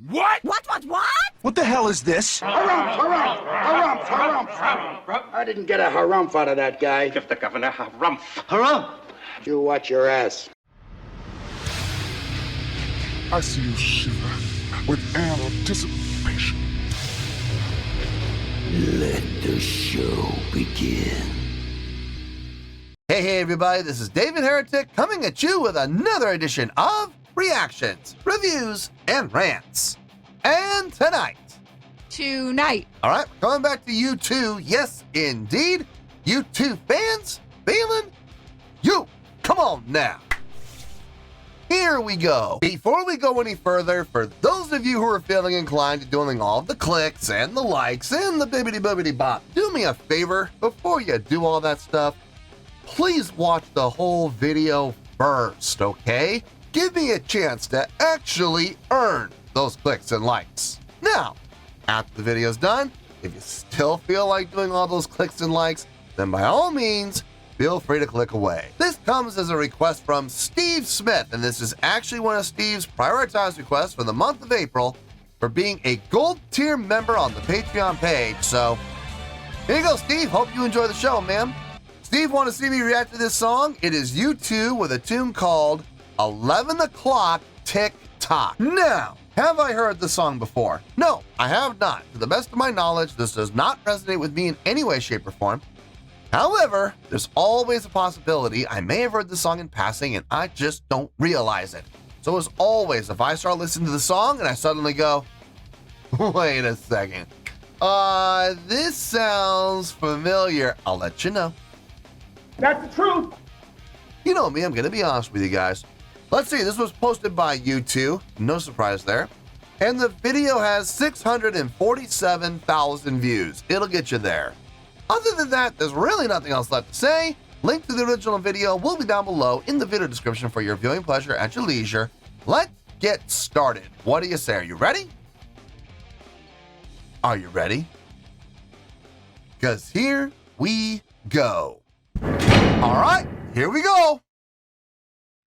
What? What? What the hell is this? Harumph. I didn't get a harumph out of that guy. Give the governor harumph. Harumph! You watch your ass. I see you shiver with anticipation. Let the show begin. Hey everybody, this is David Heretic coming at you with another edition of Reactions, Reviews, and Rants. And tonight, all right, we're coming back to U2. Yes, indeed. U2 fans feeling you. Come on now. Here we go. Before we go any further, for those of you who are feeling inclined to doing all the clicks and the likes and the bibbity-bobbity bop, do me a favor before you do all that stuff. Please watch the whole video first, okay? Give me a chance to actually earn those clicks and likes. Now, after the video's done, if you still feel like doing all those clicks and likes, then by all means, feel free to click away. This comes as a request from Steve Smith, and this is actually one of Steve's prioritized requests for the month of April for being a gold tier member on the Patreon page. So, here you go, Steve. Hope you enjoy the show, man. Steve want to see me react to this song? It is U2 with a tune called 11 O'Clock Tick Tock. Now, have I heard the song before? No, I have not. To the best of my knowledge, this does not resonate with me in any way, shape, or form. However, there's always a possibility I may have heard the song in passing and I just don't realize it. So as always, if I start listening to the song and I suddenly go, wait a second, this sounds familiar, I'll let you know. That's the truth. You know me, I'm gonna be honest with you guys. Let's see, this was posted by U2, no surprise there. And the video has 647,000 views. It'll get you there. Other than that, there's really nothing else left to say. Link to the original video will be down below in the video description for your viewing pleasure at your leisure. Let's get started. What do you say? Are you ready? Are you ready? Because here we go. All right, here we go.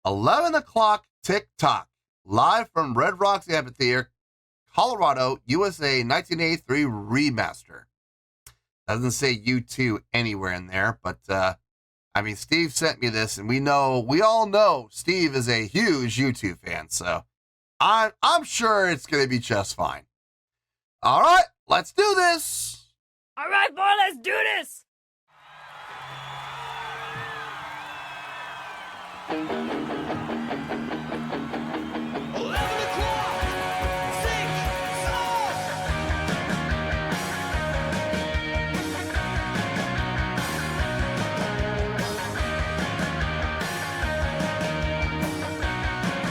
11 O'Clock Tick Tock, live from Red Rocks Amphitheater, Colorado, USA, 1983 remaster. Doesn't say U2 anywhere in there, but I mean, Steve sent me this, and we all know Steve is a huge U2 fan, so I'm sure it's gonna be just fine. All right, let's do this. All right, boy, let's do this.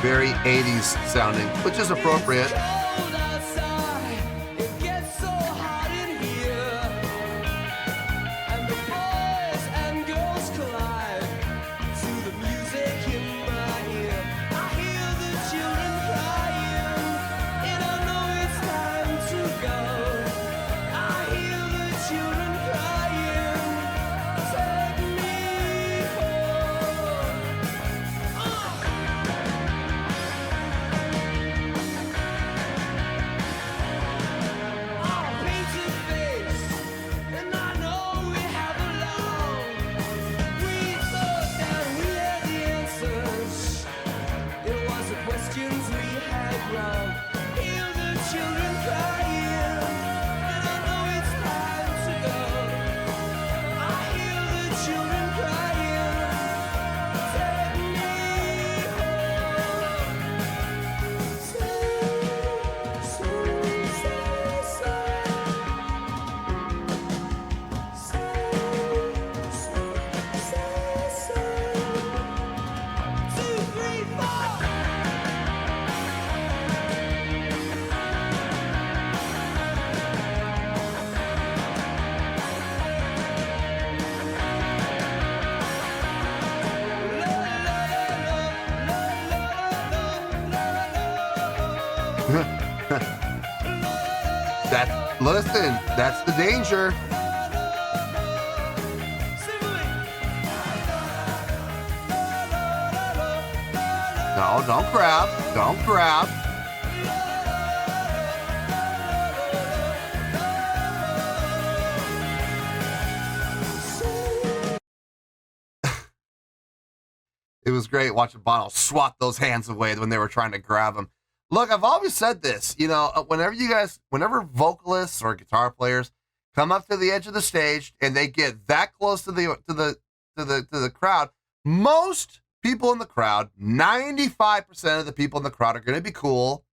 Very 80s sounding, which is appropriate. Listen, that's the danger. No, don't grab. Don't grab. was great watching Bono swat those hands away when they were trying to grab him. Look, I've always said this, you know, whenever vocalists or guitar players come up to the edge of the stage and they get that close to the crowd, most people in the crowd, 95% of the people in the crowd are going to be cool,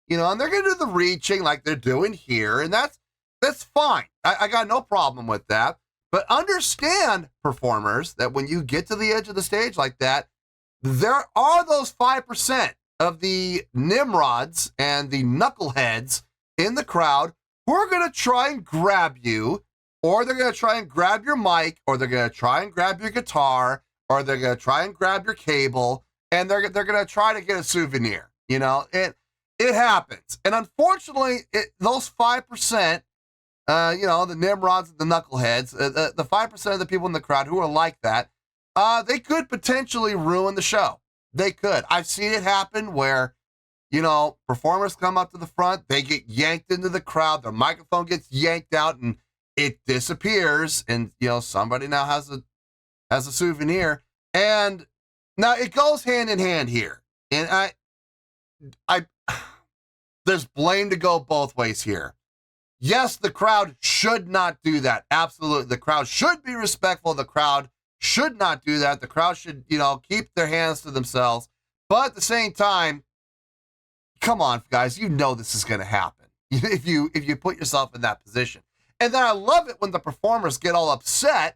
you know, and they're going to do the reaching like they're doing here, and that's fine. I got no problem with that. But understand, performers, that when you get to the edge of the stage like that, there are those 5% of the nimrods and the knuckleheads in the crowd who are going to try and grab you, or they're going to try and grab your mic, or they're going to try and grab your guitar, or they're going to try and grab your cable, and they're going to try to get a souvenir. You know, it happens. And unfortunately, those 5%, you know, the nimrods and the knuckleheads, the 5% of the people in the crowd who are like that, they could potentially ruin the show. They could. I've seen it happen where, you know, performers come up to the front, they get yanked into the crowd, their microphone gets yanked out, and it disappears, and, you know, somebody now has a souvenir. And now it goes hand in hand here. And there's blame to go both ways here. Yes, the crowd should not do that. Absolutely. The crowd should be respectful. The crowd should not do that. The crowd should, you know, keep their hands to themselves. But at the same time, come on, guys, you know this is going to happen if you put yourself in that position. And then I love it when the performers get all upset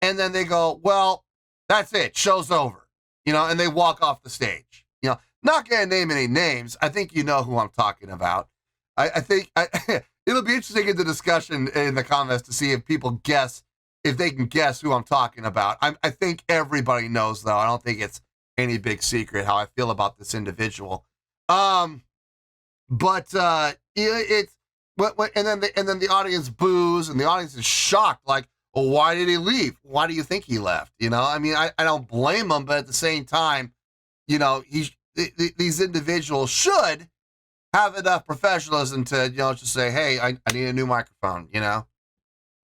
and then they go, well, that's it. Show's over, you know, and they walk off the stage. You know, not going to name any names. I think you know who I'm talking about. I think it'll be interesting in the discussion in the comments to see if people if they can guess who I'm talking about. I think everybody knows, though. I don't think it's any big secret how I feel about this individual. But it's and then the audience boos and the audience is shocked. Like, well, why did he leave? Why do you think he left? You know, I mean, I don't blame him, but at the same time, you know, these individuals should have enough professionalism to, you know, just say, hey, I need a new microphone. You know,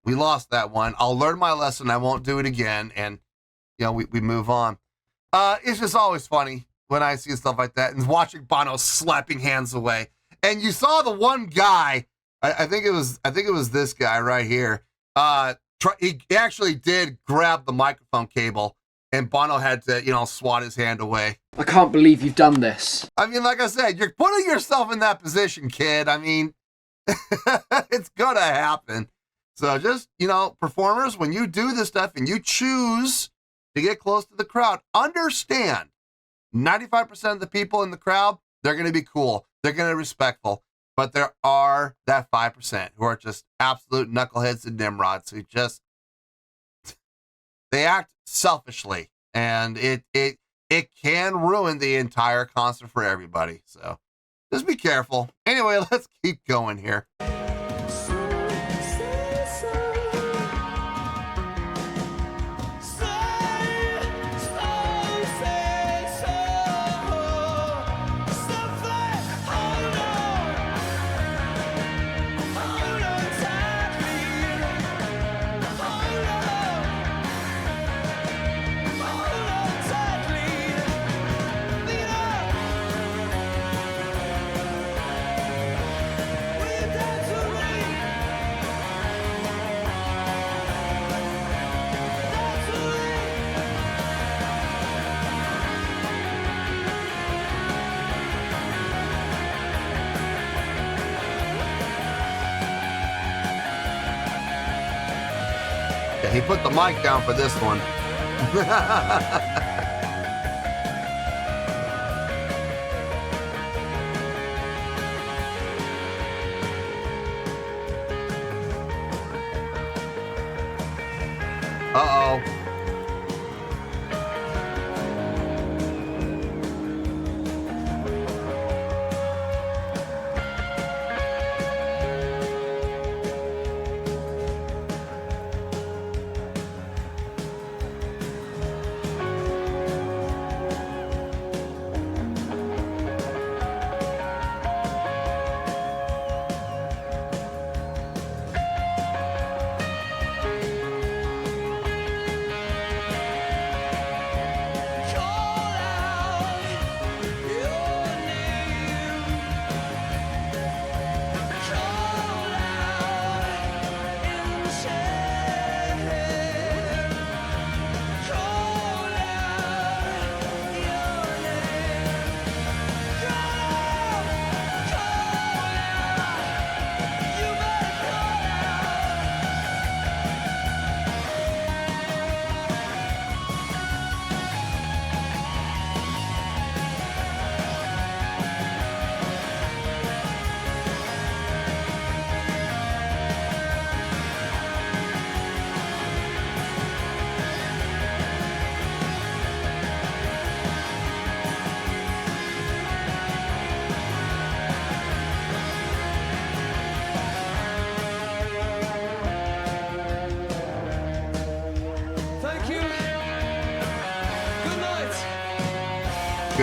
we lost that one. I'll learn my lesson. I won't do it again. And, you know, we move on. It's just always funny when I see stuff like that and watching Bono slapping hands away. And you saw the one guy, I think it was this guy right here. He actually did grab the microphone cable, and Bono had to, you know, swat his hand away. I can't believe you've done this. I mean, like I said, you're putting yourself in that position, kid. I mean, it's gonna happen. So just, you know, performers, when you do this stuff and you choose to get close to the crowd, understand 95% of the people in the crowd, they're going to be cool. They're going to be respectful. But there are that 5% who are just absolute knuckleheads and nimrods who just, they act selfishly. And it can ruin the entire concert for everybody. So just be careful. Anyway, let's keep going here. He put the mic down for this one. Uh-oh.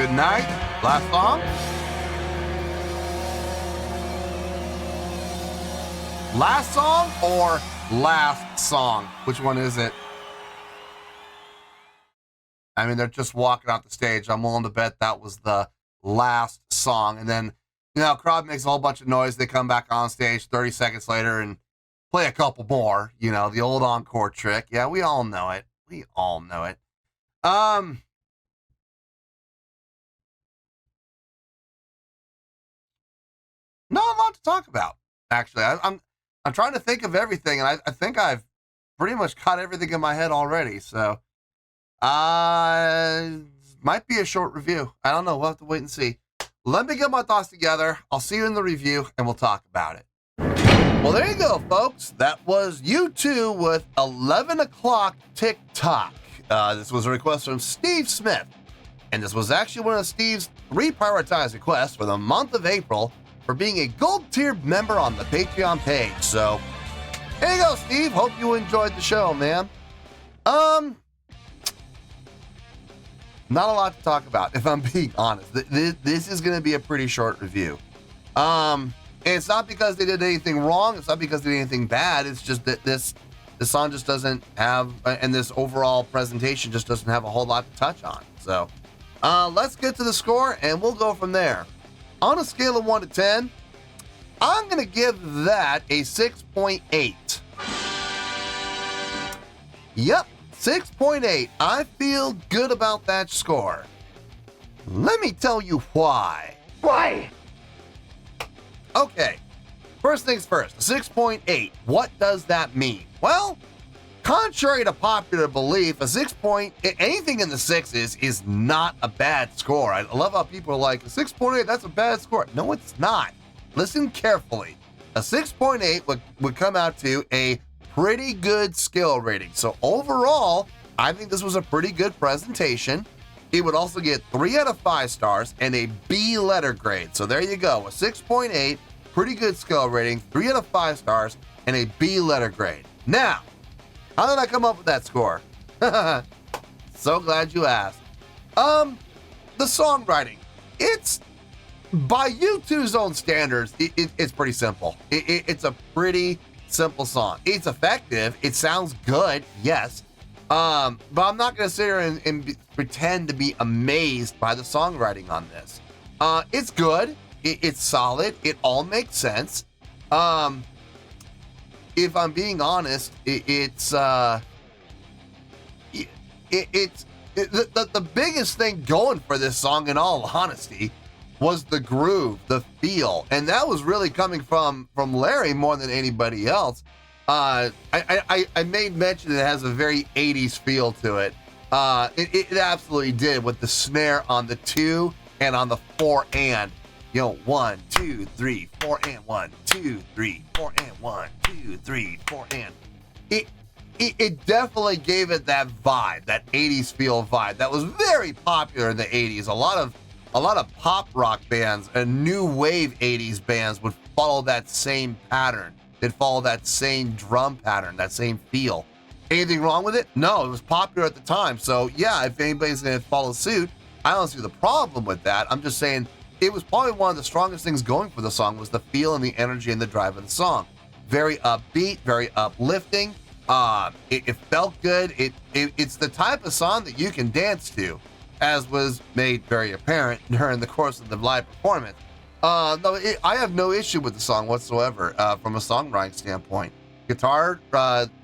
Good night. Last song. Last song or last song? Which one is it? I mean, they're just walking off the stage. I'm willing to bet that was the last song. And then, crowd makes a whole bunch of noise. They come back on stage 30 seconds later and play a couple more. The old encore trick. Yeah, we all know it. We all know it. Not a lot to talk about, actually. I'm trying to think of everything, and I think I've pretty much caught everything in my head already. So, might be a short review. I don't know. We'll have to wait and see. Let me get my thoughts together. I'll see you in the review, and we'll talk about it. Well, there you go, folks. That was U2 with 11 O'Clock Tick Tock. This was a request from Steve Smith, and this was actually one of Steve's 3 prioritized requests for the month of April for being a gold-tier member on the Patreon page. So, there you go, Steve. Hope you enjoyed the show, man. Not a lot to talk about, if I'm being honest. This is going to be a pretty short review. And it's not because they did anything wrong. It's not because they did anything bad. It's just that this song just doesn't have, and this overall presentation just doesn't have a whole lot to touch on. So, let's get to the score, and we'll go from there. On a scale of 1 to 10, I'm going to give that a 6.8. Yep, 6.8. I feel good about that score. Let me tell you why. Why? Okay, first things first, 6.8. What does that mean? Well, contrary to popular belief, anything in the sixes is not a bad score. I love how people are like, 6.8, that's a bad score. No, it's not. Listen carefully. A 6.8 would come out to a pretty good skill rating. So overall, I think this was a pretty good presentation. It would also get 3 out of 5 stars and a B letter grade. So there you go, a 6.8, pretty good skill rating, 3 out of 5 stars, and a B letter grade. Now, how did I come up with that score? So glad you asked. The songwriting. It's, by U2's own standards, it's pretty simple. It's a pretty simple song. It's effective. It sounds good, yes. But I'm not going to sit here and pretend to be amazed by the songwriting on this. It's good. It's solid. It all makes sense. If I'm being honest, it's the biggest thing going for this song, in all honesty, was the groove, the feel, and that was really coming from Larry more than anybody else. I made mention it has a very 80s feel to it. It absolutely did, with the snare on the 2 and on the 4 and. 1, 2, 3, 4 and 1, 2, 3, 4 and 1, 2, 3, 4 and. It definitely gave it that vibe, that 80s feel vibe that was very popular in the 80s. A lot of pop rock bands and new wave 80s bands would follow that same pattern. They'd follow that same drum pattern, that same feel. Anything wrong with it? No, it was popular at the time. So yeah, if anybody's gonna follow suit, I don't see the problem with that. I'm just saying it was probably one of the strongest things going for the song was the feel and the energy and the drive of the song. Very upbeat, very uplifting. It felt good. It's the type of song that you can dance to, as was made very apparent during the course of the live performance. I have no issue with the song whatsoever from a songwriting standpoint. Guitar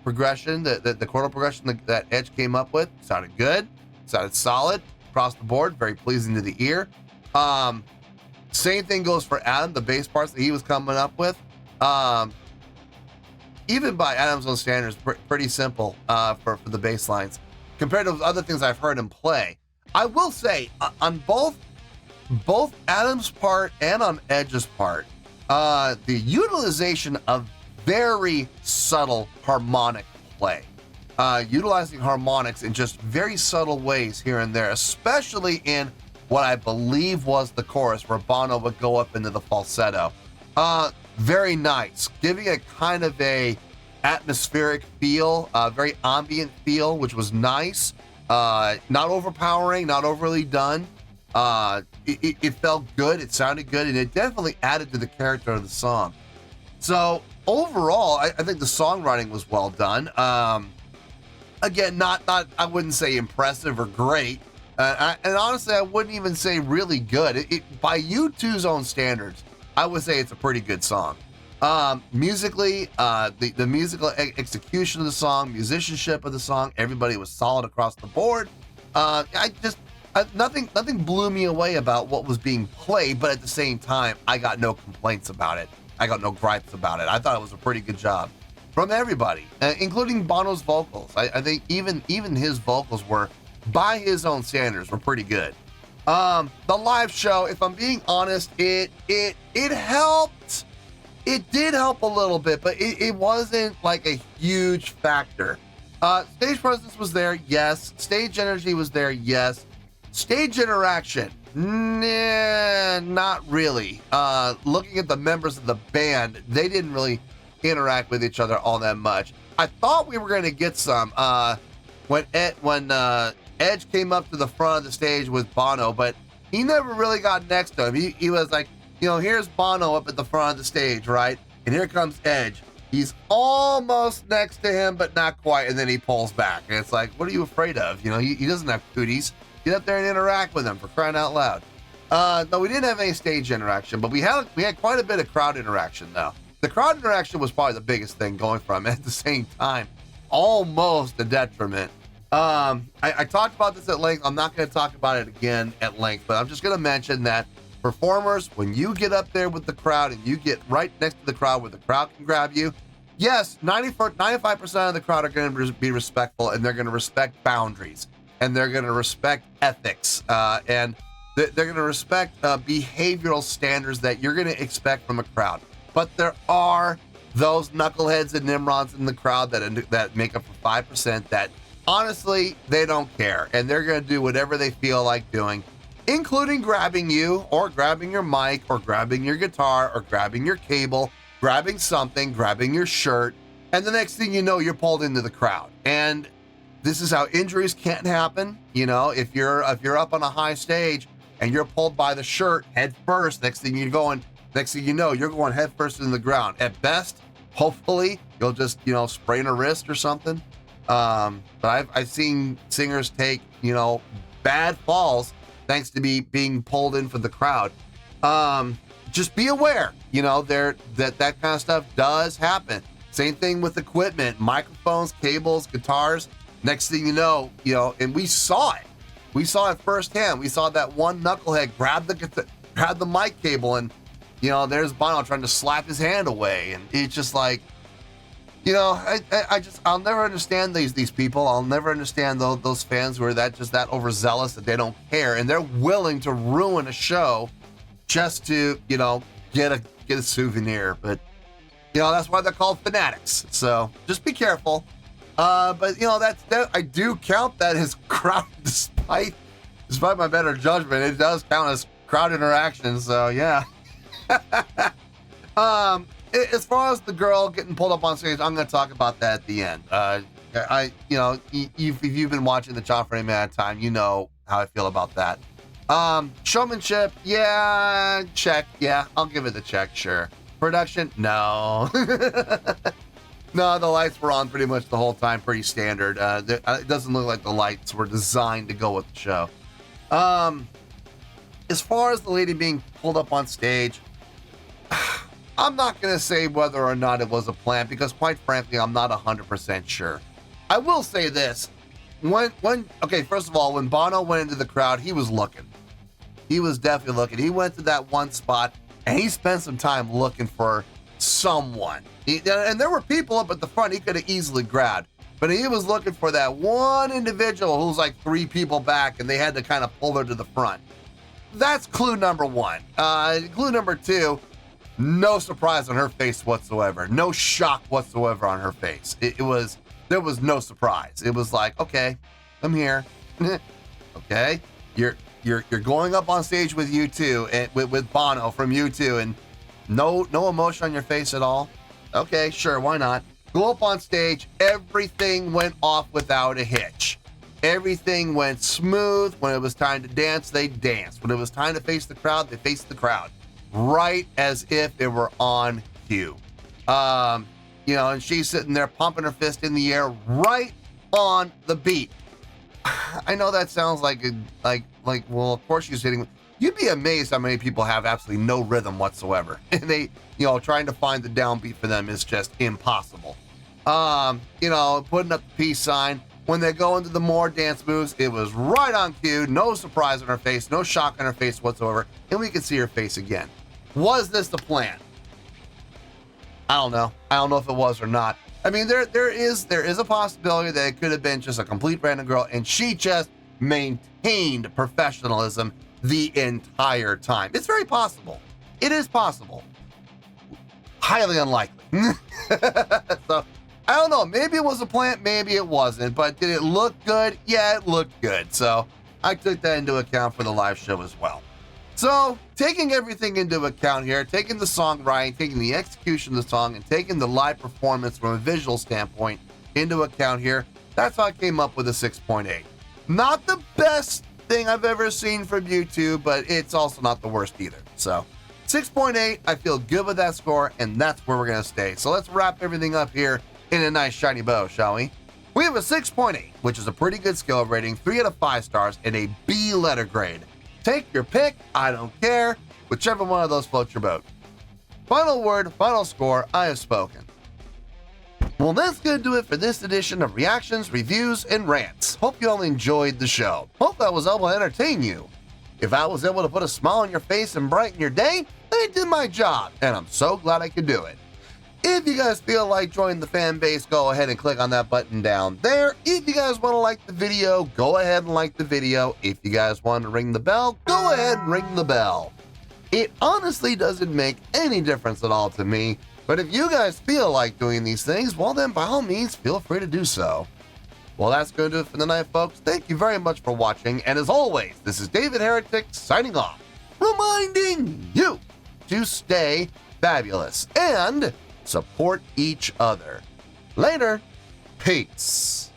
progression, the chordal progression that Edge came up with sounded good, sounded solid across the board, very pleasing to the ear. Same thing goes for Adam, the bass parts that he was coming up with. Even by Adam's own standards, pretty simple for the bass lines compared to other things I've heard him play. I will say on both Adam's part and on Edge's part, the utilization of very subtle harmonic play, utilizing harmonics in just very subtle ways here and there, especially in what I believe was the chorus where Bono would go up into the falsetto. Very nice, giving it kind of a atmospheric feel, very ambient feel, which was nice. Not overpowering, not overly done. It felt good, it sounded good, and it definitely added to the character of the song. So overall, I think the songwriting was well done. Again, not I wouldn't say impressive or great, and honestly, I wouldn't even say really good. By U2's own standards, I would say it's a pretty good song. Musically, the musical execution of the song, musicianship of the song, everybody was solid across the board. Nothing blew me away about what was being played, but at the same time, I got no complaints about it. I got no gripes about it. I thought it was a pretty good job from everybody, including Bono's vocals. I think even his vocals were, by his own standards, were pretty good. The live show, if I'm being honest, it helped. It did help a little bit, but it wasn't like a huge factor. Stage presence was there, yes. Stage energy was there, yes. Stage interaction, nah, not really. Looking at the members of the band, they didn't really interact with each other all that much. I thought we were going to get some when Edge came up to the front of the stage with Bono, but he never really got next to him. He was like, you know, here's Bono up at the front of the stage, right? And here comes Edge. He's almost next to him, but not quite, and then he pulls back. And it's like, what are you afraid of? You know, he doesn't have cooties. Get up there and interact with him, for crying out loud. No, we didn't have any stage interaction, but we had quite a bit of crowd interaction, though. The crowd interaction was probably the biggest thing going from, at the same time, almost a detriment. I talked about this at length. I'm not going to talk about it again at length, but I'm just going to mention that performers, when you get up there with the crowd and you get right next to the crowd where the crowd can grab you, yes, 95% of the crowd are going to be respectful, and they're going to respect boundaries, and they're going to respect ethics, and they're going to respect behavioral standards that you're going to expect from a crowd. But there are those knuckleheads and nimrods in the crowd that make up for 5% that honestly, they don't care, and they're going to do whatever they feel like doing, including grabbing you, or grabbing your mic, or grabbing your guitar, or grabbing your cable, grabbing something, grabbing your shirt, and the next thing you know, you're pulled into the crowd. And this is how injuries can't happen. You know, if you're up on a high stage and you're pulled by the shirt head first, next thing you know, you're going head first into the ground. At best, hopefully, you'll just, you know, sprain a wrist or something. But I've seen singers take, you know, bad falls thanks to being pulled in for the crowd. Just be aware, you know, that kind of stuff does happen. Same thing with equipment, microphones, cables, guitars. Next thing you know, and we saw it. We saw it firsthand. We saw that one knucklehead grab the mic cable, and, you know, there's Bono trying to slap his hand away. And it's just like, you know, I'll never understand these people. I'll never understand those fans who are that overzealous that they don't care, and they're willing to ruin a show just to, you know, get a souvenir. But, you know, that's why they're called fanatics. So just be careful. But, you know, that I do count that as crowd, despite my better judgment, it does count as crowd interaction. So yeah. As far as the girl getting pulled up on stage, I'm going to talk about that at the end. You know, if you've been watching the John Frame Man time, you know how I feel about that. Showmanship, yeah, check, yeah, I'll give it the check, sure. Production, no. No, the lights were on pretty much the whole time, pretty standard. It doesn't look like the lights were designed to go with the show. As far as the lady being pulled up on stage, I'm not going to say whether or not it was a plan, because quite frankly, I'm not 100% sure. I will say this. Okay, first of all, when Bono went into the crowd, he was looking. He was definitely looking. He went to that one spot, and he spent some time looking for someone. And there were people up at the front he could have easily grabbed, but he was looking for that one individual who's like 3 people back, and they had to kind of pull her to the front. That's clue number 1. Clue number 2, no surprise on her face whatsoever. No shock whatsoever on her face. There was no surprise. It was like, okay, I'm here. Okay, you're going up on stage with U2 and with Bono from U2, and no emotion on your face at all. Okay, sure, why not? Go up on stage. Everything went off without a hitch. Everything went smooth. When it was time to dance, they danced. When it was time to face the crowd, they faced the crowd. Right as if it were on cue. You know, and she's sitting there pumping her fist in the air right on the beat. I know that sounds like, well, of course she's hitting. You'd be amazed how many people have absolutely no rhythm whatsoever. And they, you know, trying to find the downbeat for them is just impossible. You know, putting up the peace sign. When they go into the more dance moves, it was right on cue. No surprise on her face, no shock on her face whatsoever. And we can see her face again. Was this the plan? I don't know. I don't know if it was or not. I mean, there is a possibility that it could have been just a complete random girl, and she just maintained professionalism the entire time. It's very possible. It is possible. Highly unlikely. So, I don't know. Maybe it was a plant, maybe it wasn't. But did it look good? Yeah, it looked good. So I took that into account for the live show as well. So, taking everything into account here, taking the songwriting, taking the execution of the song, and taking the live performance from a visual standpoint into account here, that's how I came up with a 6.8. Not the best thing I've ever seen from YouTube, but it's also not the worst either. So, 6.8, I feel good with that score, and that's where we're going to stay. So let's wrap everything up here in a nice shiny bow, shall we? We have a 6.8, which is a pretty good skill rating, 3 out of 5 stars, and a B letter grade. Take your pick, I don't care, whichever one of those floats your boat. Final word, final score, I have spoken. Well, that's going to do it for this edition of Reactions, Reviews, and Rants. Hope you all enjoyed the show. Hope I was able to entertain you. If I was able to put a smile on your face and brighten your day, then I did my job, and I'm so glad I could do it. If you guys feel like joining the fan base, go ahead and click on that button down there. If you guys want to like the video, go ahead and like the video. If you guys want to ring the bell, go ahead and ring the bell. It honestly doesn't make any difference at all to me, but if you guys feel like doing these things, well then by all means, feel free to do so. Well, that's going to do it for the night, folks. Thank you very much for watching, and as always, this is David Heretic signing off, reminding you to stay fabulous and support each other. Later. Peace.